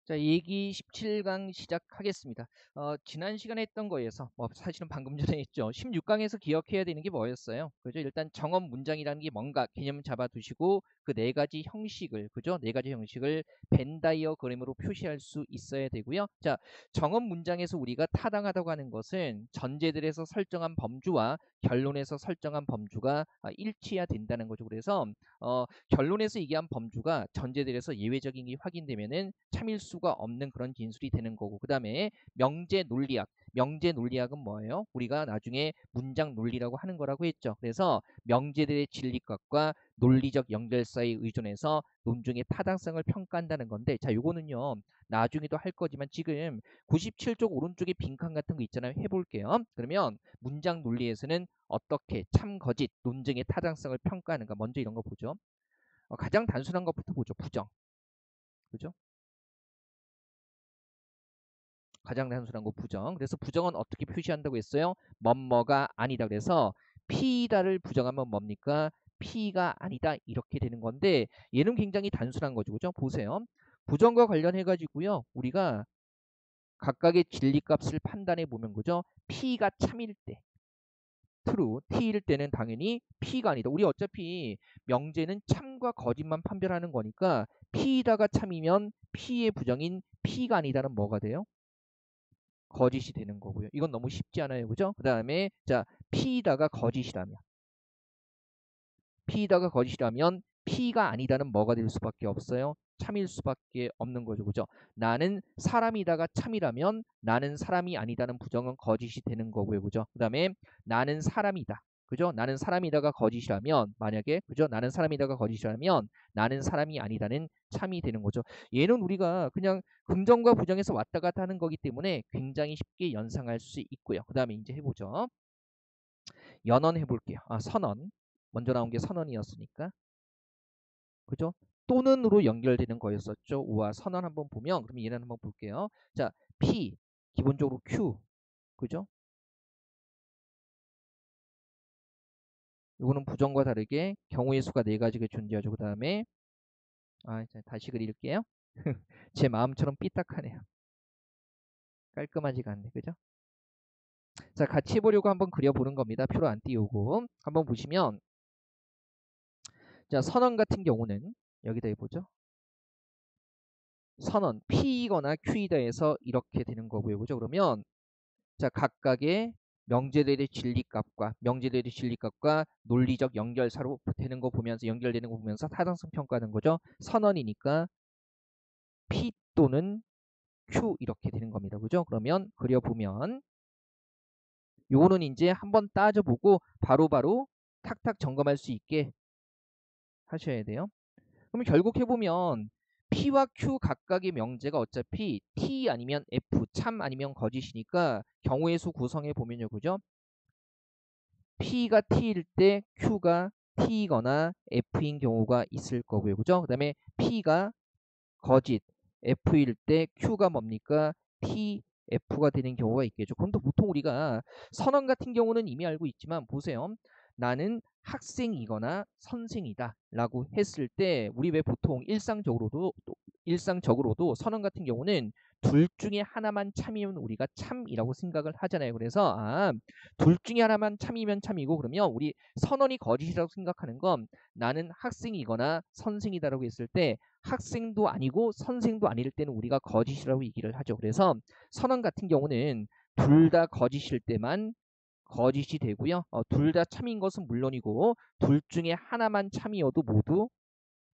자, 얘기 17강 시작하겠습니다. 지난 시간에 했던 거에서, 사실은 방금 전에 했죠. 16강에서 기억해야 되는 게 뭐였어요? 그죠? 일단 정업 문장이라는 게 뭔가 개념 잡아두시고, 그 네 가지 형식을, 그죠? 네 가지 형식을 벤 다이어그램으로 표시할 수 있어야 되고요. 자, 정업 문장에서 우리가 타당하다고 하는 것은 전제들에서 설정한 범주와 결론에서 설정한 범주가 일치해야 된다는 거죠. 그래서, 결론에서 얘기한 범주가 전제들에서 예외적인 게 확인되면은 참일 수가 없는 그런 진술이 되는 거고, 그 다음에 명제 논리학은 뭐예요? 우리가 나중에 문장 논리라고 하는 거라고 했죠. 그래서 명제들의 진리값과 논리적 연결사에 의존해서 논증의 타당성을 평가한다는 건데, 자, 요거는요 나중에도 할 거지만 지금 97쪽 오른쪽에 빈칸 같은 거 있잖아요. 해볼게요. 그러면 문장 논리에서는 어떻게 참 거짓 논증의 타당성을 평가하는가, 먼저 이런 거 보죠. 가장 단순한 것부터 보죠. 부정. 그죠? 가장 단순한 거 부정. 그래서 부정은 어떻게 표시한다고 했어요? 뭐뭐가 아니다. 그래서 P다를 부정하면 뭡니까? P가 아니다. 이렇게 되는 건데, 얘는 굉장히 단순한 거죠. 그죠? 보세요. 부정과 관련해 가지고요. 우리가 각각의 진리값을 판단해 보면, 그죠? P가 참일 때, true, T일 때는 당연히 P가 아니다. 우리 어차피 명제는 참과 거짓만 판별하는 거니까 P다가 참이면 P의 부정인 P가 아니다는 뭐가 돼요? 거짓이 되는 거고요. 이건 너무 쉽지 않아요. 그죠? 그 다음에 자, P다가 거짓이라면 P가 아니다는 뭐가 될 수밖에 없어요? 참일 수밖에 없는 거죠. 그죠? 나는 사람이다가 참이라면 나는 사람이 아니다는 부정은 거짓이 되는 거고요. 그죠? 그 다음에 나는 사람이다. 그죠? 나는 사람이다가 거짓이라면, 만약에 그죠? 나는 사람이다가 거짓이라면 나는 사람이 아니다는 참이 되는 거죠. 얘는 우리가 그냥 긍정과 부정에서 왔다 갔다 하는 거기 때문에 굉장히 쉽게 연상할 수 있고요. 그 다음에 이제 해보죠. 연언 해볼게요. 선언. 먼저 나온 게 선언이었으니까. 그죠? 또는으로 연결되는 거였었죠. 우와, 선언 한번 보면, 그럼 얘는 한번 볼게요. 자, P, 기본적으로 Q. 그죠? 이거는 부정과 다르게 경우의 수가 네 가지가 존재하죠. 그 다음에, 다시 그릴게요. 제 마음처럼 삐딱하네요. 깔끔하지가 않네. 그죠? 자, 같이 해보려고 한번 그려보는 겁니다. 표로 안 띄우고. 한번 보시면, 자, 선언 같은 경우는, 여기다 해보죠. 선언, P이거나 Q이다 해서 이렇게 되는 거고요. 그죠? 그러면, 자, 각각의 명제들의 진리값과 논리적 연결사로 되는 거 보면서, 연결되는 거 보면서 타당성 평가하는 거죠. 선언이니까 P 또는 Q 이렇게 되는 겁니다. 그죠? 그러면 그려보면 요거는 이제 한번 따져보고 바로바로 탁탁 점검할 수 있게 하셔야 돼요. 그러면 결국 해보면 P와 Q 각각의 명제가 어차피 T 아니면 F, 참 아니면 거짓이니까 경우의 수 구성해 보면요. 그죠? P가 T일 때 Q가 T이거나 F인 경우가 있을 거고요. 그죠? 그 다음에 P가 거짓, F일 때 Q가 뭡니까? T, F가 되는 경우가 있겠죠. 그럼 또 보통 우리가 선언 같은 경우는 이미 알고 있지만 보세요. 나는 학생이거나 선생이다 라고 했을 때 우리 왜 보통 일상적으로도 선언 같은 경우는 둘 중에 하나만 참이면 우리가 참이라고 생각을 하잖아요. 그래서 둘 중에 하나만 참이면 참이고, 그러면 우리 선언이 거짓이라고 생각하는 건 나는 학생이거나 선생이다라고 했을 때 학생도 아니고 선생도 아닐 때는 우리가 거짓이라고 얘기를 하죠. 그래서 선언 같은 경우는 둘 다 거짓일 때만 거짓이 되고요. 둘 다 참인 것은 물론이고 둘 중에 하나만 참이어도 모두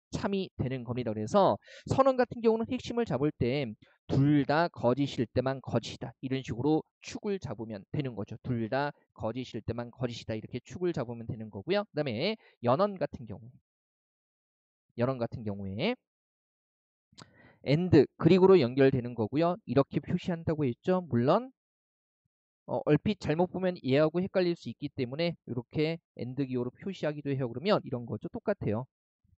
참이 되는 겁니다. 그래서 선언 같은 경우는 핵심을 잡을 때 둘 다 거짓일 때만 거짓이다. 이런 식으로 축을 잡으면 되는 거죠. 둘 다 거짓일 때만 거짓이다. 이렇게 축을 잡으면 되는 거고요. 그 다음에 연언 같은 경우에 and 그리고로 연결되는 거고요. 이렇게 표시한다고 했죠. 물론 얼핏 잘못 보면 얘하고 헷갈릴 수 있기 때문에 이렇게 and 기호로 표시하기도 해요. 그러면 이런 거죠. 똑같아요.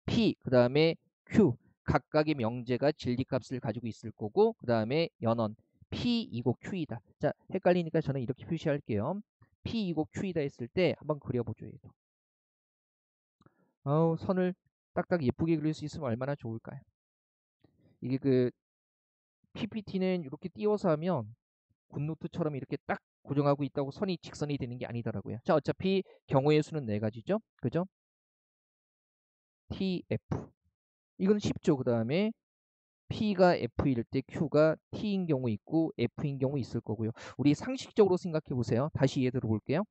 P 그 다음에 Q 각각의 명제가 진리값을 가지고 있을 거고, 그 다음에 연언 P이고 Q이다. 자, 헷갈리니까 저는 이렇게 표시할게요. P이고 Q이다 했을 때 한번 그려보죠. 얘도. 선을 딱딱 예쁘게 그릴 수 있으면 얼마나 좋을까요? 이게 PPT는 이렇게 띄워서 하면 굿노트처럼 이렇게 딱 고정하고 있다고 선이 직선이 되는 게 아니더라고요. 자, 어차피 경우의 수는 4가지죠. 그죠? TF. 이건 쉽죠. 그 다음에 P가 F일 때 Q가 T인 경우 있고 F인 경우 있을 거고요. 우리 상식적으로 생각해 보세요. 다시 예를 들어 볼게요.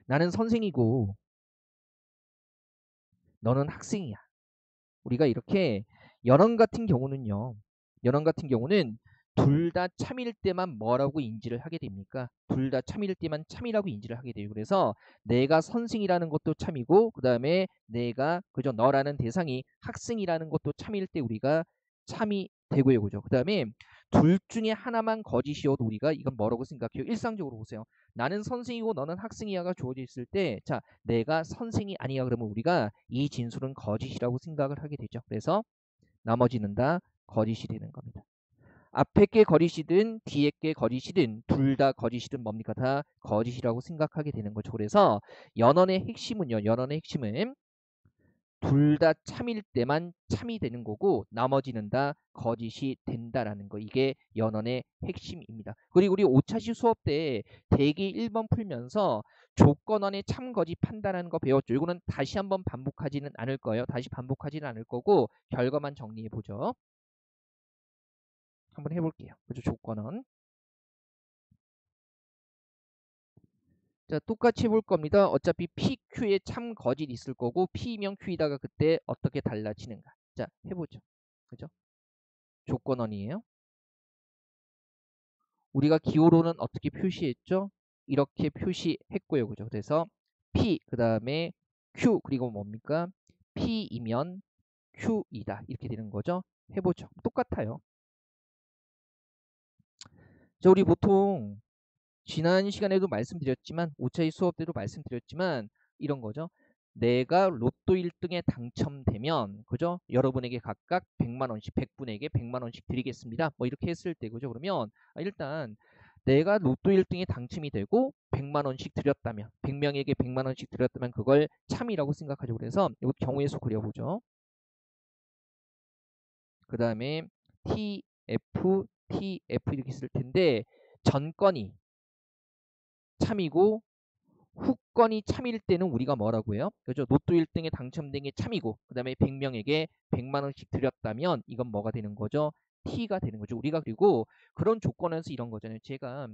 나는 선생이고 너는 학생이야. 우리가 이렇게 연원 같은 경우는요. 연원 같은 경우는 둘 다 참일 때만 뭐라고 인지를 하게 됩니까? 둘 다 참일 때만 참이라고 인지를 하게 돼요. 그래서 내가 선생이라는 것도 참이고 그 다음에 내가 그죠 너라는 대상이 학생이라는 것도 참일 때 우리가 참이 되고요. 그죠? 그 다음에 둘 중에 하나만 거짓이어도 우리가 이건 뭐라고 생각해요? 일상적으로 보세요. 나는 선생이고 너는 학생이야가 주어져 있을 때 자, 내가 선생이 아니야 그러면 우리가 이 진술은 거짓이라고 생각을 하게 되죠. 그래서 나머지는 다 거짓이 되는 겁니다. 앞에 게 거짓이든 뒤에 게 거짓이든 둘 다 거짓이든 뭡니까? 다 거짓이라고 생각하게 되는 거죠. 그래서 연언의 핵심은요. 연언의 핵심은 둘 다 참일 때만 참이 되는 거고 나머지는 다 거짓이 된다라는 거. 이게 연언의 핵심입니다. 그리고 우리 5차시 수업 때 대기 1번 풀면서 조건원의 참 거짓 판단하는 거 배웠죠. 이거는 다시 한번 반복하지는 않을 거예요. 다시 반복하지는 않을 거고 결과만 정리해 보죠. 한번 해볼게요. 그죠? 조건원. 자, 똑같이 해볼 겁니다. 어차피 PQ에 참 거짓 있을 거고 P면 Q이다가 그때 어떻게 달라지는가. 자, 해보죠. 그죠? 조건원이에요. 우리가 기호로는 어떻게 표시했죠? 이렇게 표시했고요. 그죠? 그래서 P, 그 다음에 Q, 그리고 뭡니까? P이면 Q이다. 이렇게 되는 거죠. 해보죠. 똑같아요. 자, 우리 보통 지난 시간에도 말씀드렸지만 5차의 수업 때도 말씀드렸지만 이런 거죠. 내가 로또 1등에 당첨되면 그죠? 여러분에게 각각 100만 원씩 100분에게 100만 원씩 드리겠습니다. 뭐 이렇게 했을 때 그죠? 그러면 일단 내가 로또 1등에 당첨이 되고 100만 원씩 드렸다면 100명에게 100만 원씩 드렸다면 그걸 참이라고 생각하죠. 그래서 이 경우의 수 그려보죠. 그 다음에 TF, TF 이렇게 쓸 텐데 전건이 참이고 후건이 참일 때는 우리가 뭐라고 해요? 그죠? 로또 1등에 당첨된 게 참이고 그 다음에 100명에게 100만 원씩 드렸다면 이건 뭐가 되는 거죠? T가 되는 거죠. 우리가 그리고 그런 조건에서 이런 거잖아요. 제가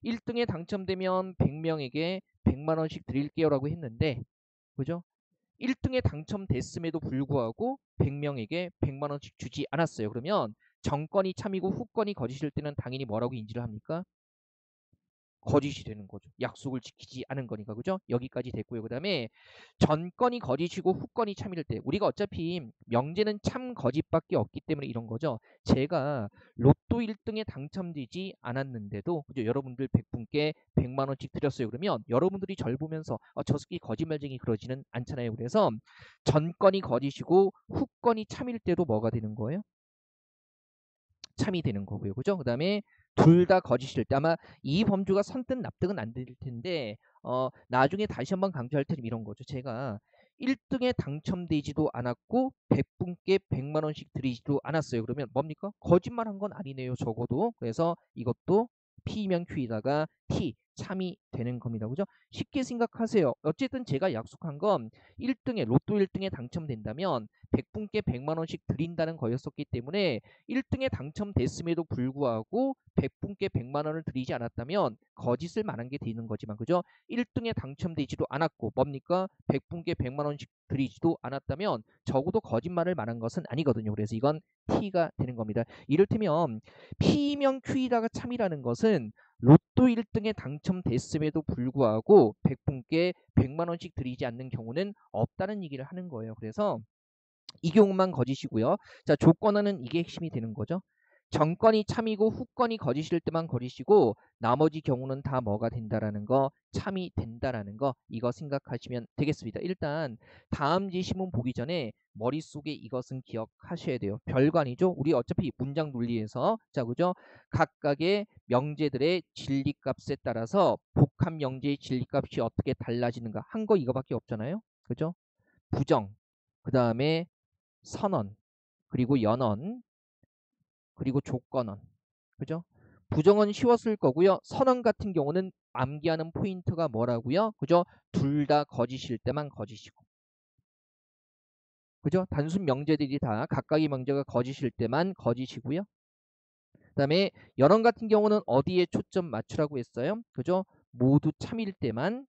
1등에 당첨되면 100명에게 100만 원씩 드릴게요 라고 했는데 그죠? 1등에 당첨됐음에도 불구하고 100명에게 100만 원씩 주지 않았어요. 그러면 정건이 참이고 후건이 거짓일 때는 당연히 뭐라고 인지를 합니까? 거짓이 되는 거죠. 약속을 지키지 않은 거니까 그죠? 여기까지 됐고요. 그다음에 전건이 거짓이고 후건이 참일 때 우리가 어차피 명제는 참 거짓밖에 없기 때문에 이런 거죠. 제가 로또 1등에 당첨되지 않았는데도 그죠? 여러분들 100분께 100만 원씩 드렸어요. 그러면 여러분들이 절 보면서 저 새끼 거짓말쟁이 그러지는 않잖아요. 그래서 전건이 거짓이고 후건이 참일 때도 뭐가 되는 거예요? 참이 되는 거고요. 그죠? 그다음에 둘 다 거짓일 때 아마 이 범주가 선뜻 납득은 안 될 텐데 나중에 다시 한번 강조할 테면 이런 거죠. 제가 1등에 당첨되지도 않았고 100분께 100만 원씩 드리지도 않았어요. 그러면 뭡니까? 거짓말한 건 아니네요. 적어도. 그래서 이것도 P면 Q이다가 T 참이 되는 겁니다. 그죠? 쉽게 생각하세요. 어쨌든 제가 약속한 건 1등에 로또 1등에 당첨된다면 100분께 100만 원씩 드린다는 거였었기 때문에 1등에 당첨됐음에도 불구하고 100분께 100만 원을 드리지 않았다면 거짓을 말한 게 되는 거지만 그죠? 1등에 당첨되지도 않았고 뭡니까? 100분께 100만 원씩 드리지도 않았다면 적어도 거짓말을 말한 것은 아니거든요. 그래서 이건 T가 되는 겁니다. 이를테면 P명 Q이다가 참이라는 것은 로또 1등에 당첨됐음에도 불구하고 100분께 100만 원씩 드리지 않는 경우는 없다는 얘기를 하는 거예요. 그래서 이 경우만 거짓이고요. 자, 조건은 이게 핵심이 되는 거죠. 정건이 참이고 후건이 거짓일 때만 거짓이고 나머지 경우는 다 뭐가 된다라는 거, 참이 된다라는 거 이거 생각하시면 되겠습니다. 일단 다음 예시문 보기 전에 머릿속에 이것은 기억하셔야 돼요. 별거 아니죠? 우리 어차피 문장 논리에서 자 그죠? 각각의 명제들의 진리값에 따라서 복합 명제의 진리값이 어떻게 달라지는가 한 거 이거밖에 없잖아요. 그죠? 부정, 그 다음에 선언, 그리고 연언, 그리고 조건원. 그죠? 부정은 쉬웠을 거고요. 선언 같은 경우는 암기하는 포인트가 뭐라고요? 그죠? 둘 다 거짓일 때만 거짓이고. 그죠? 단순 명제들이 다 각각의 명제가 거짓일 때만 거짓이고요. 그다음에 연언 같은 경우는 어디에 초점 맞추라고 했어요? 그죠? 모두 참일 때만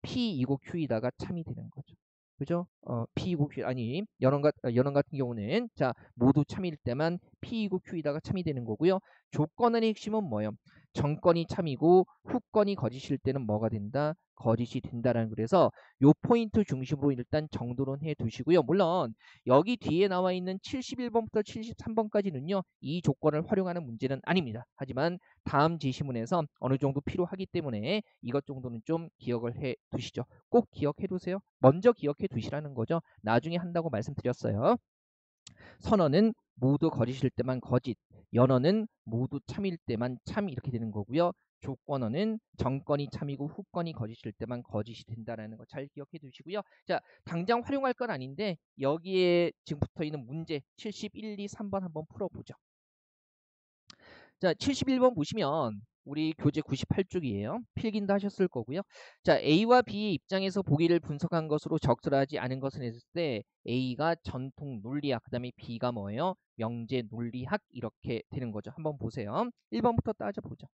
P이고 Q이다가 참이 되는 거죠. 그죠? P이고 Q 아니 연언 같은 경우는 자 모두 참일 때만 P이고 Q이다가 참이 되는 거고요. 조건의 핵심은 뭐예요? 정건이 참이고 후건이 거짓일 때는 뭐가 된다? 거짓이 된다라는 그래서 요 포인트 중심으로 일단 정도는 해 두시고요. 물론 여기 뒤에 나와 있는 71번부터 73번까지는요. 이 조건을 활용하는 문제는 아닙니다. 하지만 다음 제시문에서 어느 정도 필요하기 때문에 이것 정도는 좀 기억을 해 두시죠. 꼭 기억해 두세요. 먼저 기억해 두시라는 거죠. 나중에 한다고 말씀드렸어요. 선언은 모두 거짓일 때만 거짓, 연언은 모두 참일 때만 참 이렇게 되는 거고요. 조건어는 정건이 참이고 후건이 거짓일 때만 거짓이 된다라는 거 잘 기억해 두시고요. 자, 당장 활용할 건 아닌데 여기에 지금 붙어 있는 문제 71, 2, 3번 한번 풀어보죠. 자, 71번 보시면 우리 교재 98쪽이에요. 필기도 하셨을 거고요. 자, A와 B의 입장에서 보기를 분석한 것으로 적절하지 않은 것을 했을 때 A가 전통 논리학, 그 다음에 B가 뭐예요? 명제 논리학 이렇게 되는 거죠. 한번 보세요. 1번부터 따져보죠.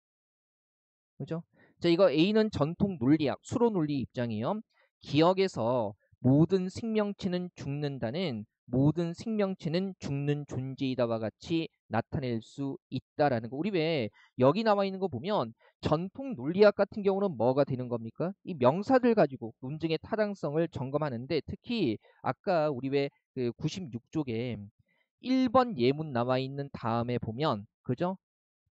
그죠? 자, 이거 A는 전통 논리학, 수로 논리 입장이에요. 기억에서 모든 생명체는 죽는다는 모든 생명체는 죽는 존재이다와 같이 나타낼 수 있다라는 거. 우리 왜 여기 나와 있는 거 보면 전통 논리학 같은 경우는 뭐가 되는 겁니까? 이 명사들 가지고 논증의 타당성을 점검하는데 특히 아까 우리 왜 그 96쪽에 1번 예문 나와 있는 다음에 보면 그죠?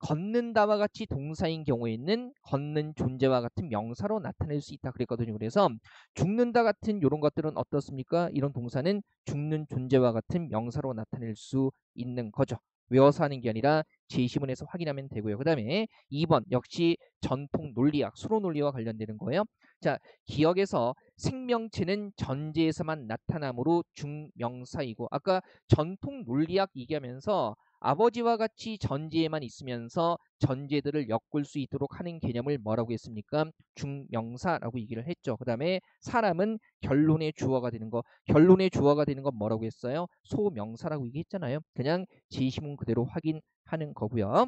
걷는다와 같이 동사인 경우에는 걷는 존재와 같은 명사로 나타낼 수 있다 그랬거든요. 그래서 죽는다 같은 이런 것들은 어떻습니까? 이런 동사는 죽는 존재와 같은 명사로 나타낼 수 있는 거죠. 외워서 하는 게 아니라 제시문에서 확인하면 되고요. 그 다음에 2번 역시 전통 논리학, 수로 논리와 관련되는 거예요. 자, 기억에서 생명체는 전제에서만 나타나므로 중명사이고 아까 전통 논리학 얘기하면서 아버지와 같이 전제에만 있으면서 전제들을 엮을 수 있도록 하는 개념을 뭐라고 했습니까? 중명사라고 얘기를 했죠. 그 다음에 사람은 결론의 주어가 되는 거. 결론의 주어가 되는 건 뭐라고 했어요? 소명사라고 얘기했잖아요. 그냥 제시문 그대로 확인하는 거고요.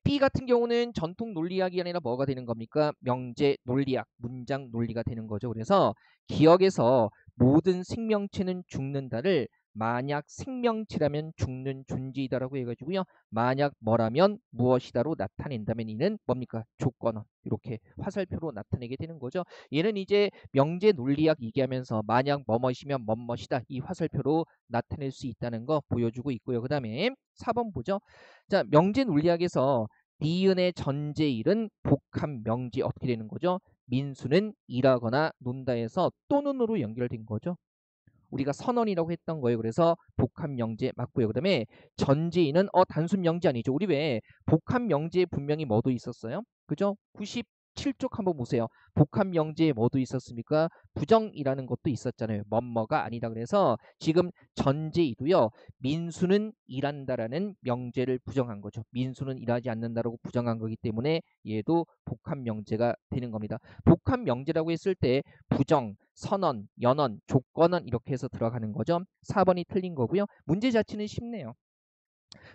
B 같은 경우는 전통 논리학이 아니라 뭐가 되는 겁니까? 명제 논리학, 문장 논리가 되는 거죠. 그래서 기억에서 모든 생명체는 죽는다를 만약 생명체라면 죽는 존재이다라고 해가지고요. 만약 뭐라면 무엇이다로 나타낸다면 이는 뭡니까? 조건어. 이렇게 화살표로 나타내게 되는 거죠. 얘는 이제 명제 논리학 얘기하면서 만약 뭐뭇이면 뭐뭇이다. 이 화살표로 나타낼 수 있다는 거 보여주고 있고요. 그 다음에 4번 보죠. 자, 명제 논리학에서 니은의 전제일은 복합 명제 어떻게 되는 거죠? 민수는 일하거나 논다에서 또는으로 연결된 거죠. 우리가 선언이라고 했던 거예요. 그래서 복합 명제 맞고요. 그다음에 전제인은 단순 명제 아니죠. 우리 왜 복합 명제에 분명히 뭐도 있었어요? 그죠? 97쪽 한번 보세요. 복합 명제에 뭐도 있었습니까? 부정이라는 것도 있었잖아요. 뭐뭐가 아니다. 그래서 지금 전제이도요. 민수는 일한다라는 명제를 부정한 거죠. 민수는 일하지 않는다라고 부정한 거기 때문에 얘도 복합 명제가 되는 겁니다. 복합 명제라고 했을 때 부정, 선언, 연언, 조건언 이렇게 해서 들어가는 거죠. 4번이 틀린 거고요. 문제 자체는 쉽네요.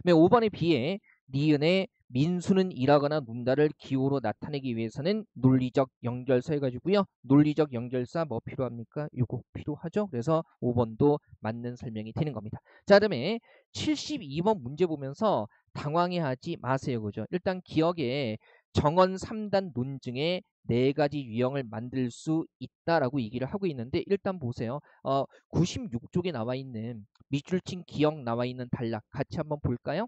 5번에 비해 니은의 민수는 일하거나 논다를 기호로 나타내기 위해서는 논리적 연결사 해가지고요. 논리적 연결사 뭐 필요합니까? 이거 필요하죠. 그래서 5번도 맞는 설명이 되는 겁니다. 자, 그다음에 72번 문제 보면서 당황해하지 마세요. 그죠? 일단 기억에 정언 3단 논증에 4가지 유형을 만들 수 있다라고 얘기를 하고 있는데 일단 보세요. 96쪽에 나와 있는 밑줄 친 기억 나와 있는 단락 같이 한번 볼까요?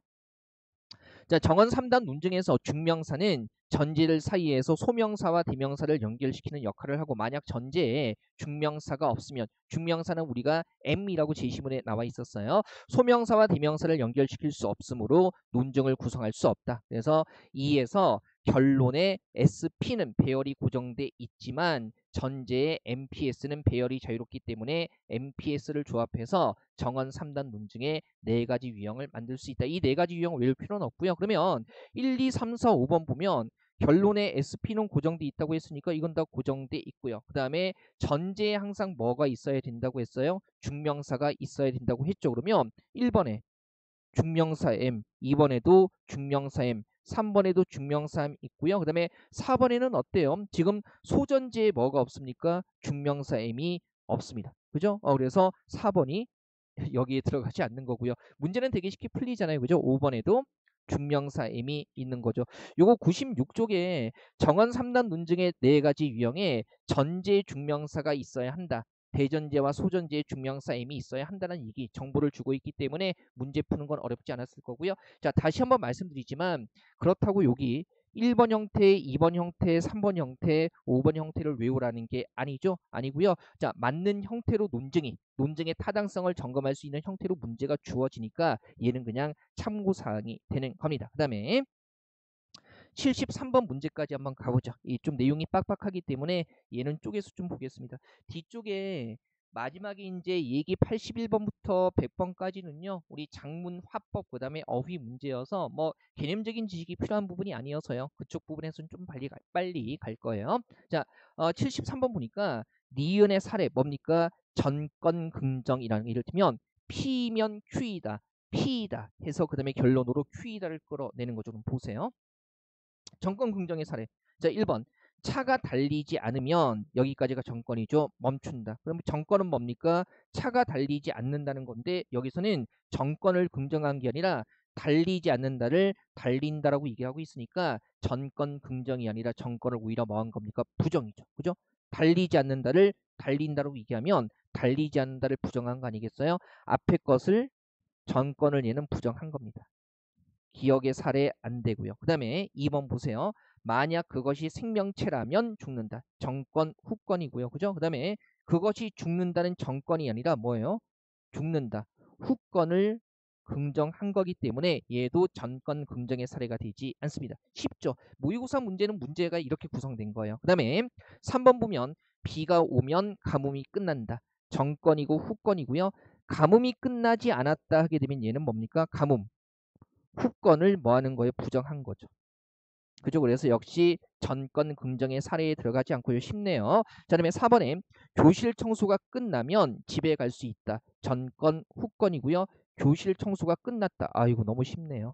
자, 정언 3단 논증에서 중명사는 전제를 사이에서 소명사와 대명사를 연결시키는 역할을 하고 만약 전제에 중명사가 없으면 중명사는 우리가 M이라고 제시문에 나와 있었어요. 소명사와 대명사를 연결시킬 수 없으므로 논증을 구성할 수 없다. 그래서 2에서 결론에 SP는 배열이 고정돼 있지만 전제의 MPS는 배열이 자유롭기 때문에 MPS를 조합해서 정원 3단 논증의 4가지 유형을 만들 수 있다. 이 4가지 유형을 외울 필요는 없고요. 그러면 1, 2, 3, 4, 5번 보면 결론에 SP는 고정돼 있다고 했으니까 이건 다 고정돼 있고요. 그 다음에 전제에 항상 뭐가 있어야 된다고 했어요? 중명사가 있어야 된다고 했죠. 그러면 1번에 중명사 M, 2번에도 중명사 M, 3번에도 중명사 M 있고요. 그 다음에 4번에는 어때요? 지금 소전제에 뭐가 없습니까? 중명사 M이 없습니다. 그죠? 그래서 4번이 여기에 들어가지 않는 거고요. 문제는 되게 쉽게 풀리잖아요. 그죠? 5번에도 중명사 M이 있는 거죠. 요거 96쪽에 정원 3단 논증의 4가지 유형에 전제 중명사가 있어야 한다. 대전제와 소전제의 중명사 M이 있어야 한다는 얘기, 정보를 주고 있기 때문에 문제 푸는 건 어렵지 않았을 거고요. 자, 다시 한번 말씀드리지만 그렇다고 여기 1번 형태, 2번 형태, 3번 형태, 5번 형태를 외우라는 게 아니죠. 아니고요. 자, 맞는 형태로 논증의 타당성을 점검할 수 있는 형태로 문제가 주어지니까 얘는 그냥 참고사항이 되는 겁니다. 그 다음에 73번 문제까지 한번 가보죠. 이 좀 내용이 빡빡하기 때문에 얘는 쪼개서 좀 보겠습니다. 뒤쪽에 마지막에 이제 얘기 81번부터 100번까지는요. 우리 작문, 화법, 그 다음에 어휘 문제여서 뭐 개념적인 지식이 필요한 부분이 아니어서요. 그쪽 부분에서는 좀 빨리 갈 거예요. 자, 73번 보니까 니은의 사례 뭡니까? 전건 긍정이라는 게 이를테면 P면 Q이다, P이다 해서 그 다음에 결론으로 Q이다를 끌어내는 거 좀 보세요. 정권 긍정의 사례. 자, 1번. 차가 달리지 않으면 여기까지가 정권이죠. 멈춘다. 그러면 정권은 뭡니까? 차가 달리지 않는다는 건데 여기서는 정권을 긍정한 게 아니라 달리지 않는다를 달린다라고 얘기하고 있으니까 전권 긍정이 아니라 정권을 오히려 뭐 한 겁니까? 부정이죠. 그죠? 달리지 않는다를 달린다라고 얘기하면 달리지 않는다를 부정한 거 아니겠어요? 앞에 것을 전권을 얘는 부정한 겁니다. 기억의 살해 안 되고요. 그 다음에 2번 보세요. 만약 그것이 생명체라면 죽는다. 정권 후권이고요. 그죠? 그 다음에 그것이 죽는다는 정권이 아니라 뭐예요? 죽는다. 후권을 긍정한 거기 때문에 얘도 전권 긍정의 사례가 되지 않습니다. 쉽죠? 모의고사 문제는 문제가 이렇게 구성된 거예요. 그 다음에 3번 보면 비가 오면 가뭄이 끝난다. 정권이고 후권이고요. 가뭄이 끝나지 않았다 하게 되면 얘는 뭡니까? 가뭄. 후권을 뭐 하는 거예요? 부정한 거죠. 그죠? 그래서 역시 전권 긍정의 사례에 들어가지 않고요. 쉽네요. 자, 그다음에 4번에 교실 청소가 끝나면 집에 갈 수 있다. 전권 후권이고요. 교실 청소가 끝났다. 아, 이거 너무 쉽네요.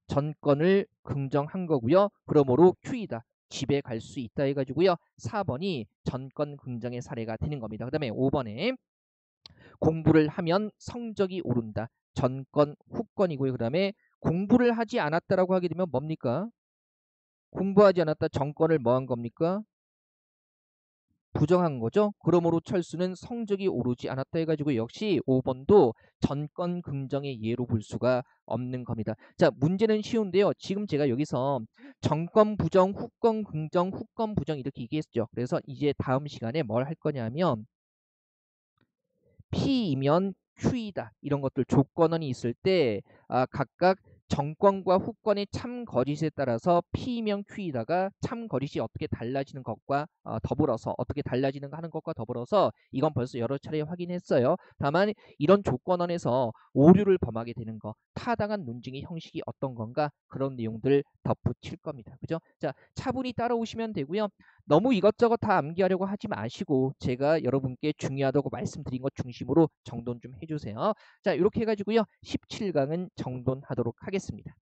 전권을 긍정한 거고요. 그러므로 Q이다. 집에 갈 수 있다 해가지고요. 4번이 전권 긍정의 사례가 되는 겁니다. 그 다음에 5번에 공부를 하면 성적이 오른다. 전권 후권이고요. 그 다음에 공부를 하지 않았다라고 하게 되면 뭡니까? 공부하지 않았다 정권을 뭐 한 겁니까? 부정한 거죠. 그러므로 철수는 성적이 오르지 않았다 해가지고 역시 5번도 전권 긍정의 예로 볼 수가 없는 겁니다. 자, 문제는 쉬운데요. 지금 제가 여기서 정권 부정, 후권 긍정, 후권 부정 이렇게 얘기했죠. 그래서 이제 다음 시간에 뭘 할 거냐면 P이면 Q이다. 이런 것들 조건원이 있을 때 각각 정권과 후권의 참거짓에 따라서 P이면 Q이다가 참거짓이 어떻게 달라지는 것과 더불어서 어떻게 달라지는가 하는 것과 더불어서 이건 벌써 여러 차례 확인했어요. 다만 이런 조건원에서 오류를 범하게 되는 거, 타당한 논증의 형식이 어떤 건가 그런 내용들 덧붙일 겁니다. 그죠? 자, 차분히 따라오시면 되고요. 너무 이것저것 다 암기하려고 하지 마시고 제가 여러분께 중요하다고 말씀드린 것 중심으로 정돈 좀 해주세요. 자, 이렇게 해가지고요. 17강은 정돈하도록 하겠습니다.